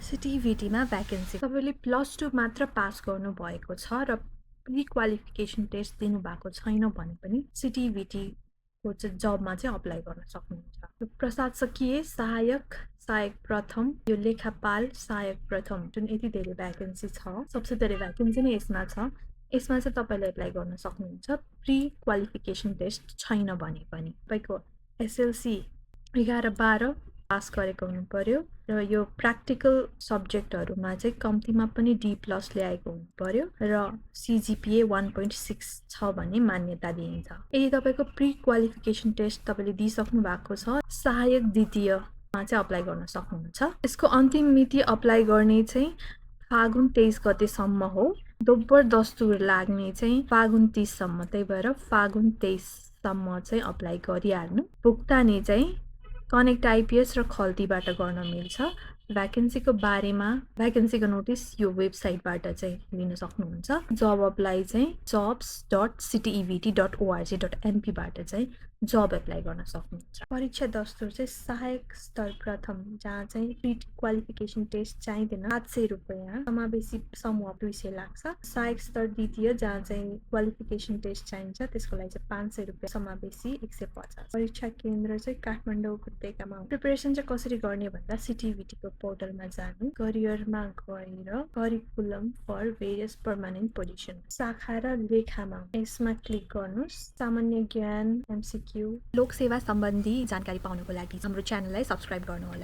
सिटिभिटीमा vacancy तपाईँले +2 मात्र pass गर्नुभएको छ र प्री क्वालिफिकेसन टेस्ट दिनुभएको छैन भने पनि सिटिभिटीको चाहिँ जबमा चाहिँ अप्लाई गर्न सक्नुहुन्छ। यो प्रशासकीय सहायक, सहायक प्रथम, यो लेखापाल सहायक प्रथम जुन यति धेरै भ्याकेन्सी छ, सबसे धेरै भ्याकेन्सी नै यसमा छ। यसमा चाहिँ तपाईँले एप्लाई गर्न सक्नुहुन्छ प्री क्वालिफिकेसन टेस्ट छैन भने पनि। तपाईँको एसएलसी 11-12 पास गरेको हुनु पर्यो र यो प्र्याक्टिकल सब्जेक्टहरूमा चाहिँ कम्तीमा पनि D+ ल्याएको हुनु पर्यो र CGPA 1.6 छ भने मान्यता दिइन्छ। यदि तपाईँको प्री क्वालिफिकेसन टेस्ट तपाईँले दिइसक्नु भएको छ, सहायक द्वितीयमा चाहिँ अप्लाई गर्न सक्नुहुन्छ। यसको अन्तिम मिति अप्लाई गर्ने चाहिँ फागुन 23 गतेसम्म हो। दोब्बर दस्तुर लाग्ने चाहिँ फागुन 30 सम्म, त्यही भएर फागुन 23 सम्म चाहिँ अप्लाई गरिहाल्नु। भुक्तानी चाहिँ कनेक्ट आइपिएस र खल्तीबाट गर्न मिल्छ। भ्याकेन्सीको बारेमा भ्याकेन्सीको नोटिस यो वेबसाइटबाट चाहिँ लिन सक्नुहुन्छ। जब अप्लाई चाहिँ jobs.citevt.org.np बाट चाहिँ जब एप्लाई गर्न सक्नुहुन्छ। परीक्षा दस्तुर चाहिँ सहायक स्तर प्रथम, जहाँ चाहिँ प्री क्वालिफिकेसन टेस्ट चाहिँदैन, 700 रुपियाँ, समावेशी समूह 200 लाग्छ। सहायक स्तर द्वितीय, जहाँ चाहिँ क्वालिफिकेसन टेस्ट चाहिन्छ, त्यसको लागि चाहिँ 500 रुपियाँ, समावेशी 150। परीक्षा केन्द्र चाहिँ काठमाडौँ उपत्यकामा। प्रिपरेसन चाहिँ कसरी गर्ने भन्दा सिटिभिटीको पोर्टलमा जानु, करियरमा गएर curriculum for various permanent position, शाखा र लेखामा यसमा क्लिक गर्नुहोस्। सामान्य ज्ञान, MCQ, लोकसेवा सम्बन्धी जानकारी पाउनको लागि हाम्रो च्यानललाई सब्स्क्राइब गर्नुहोला।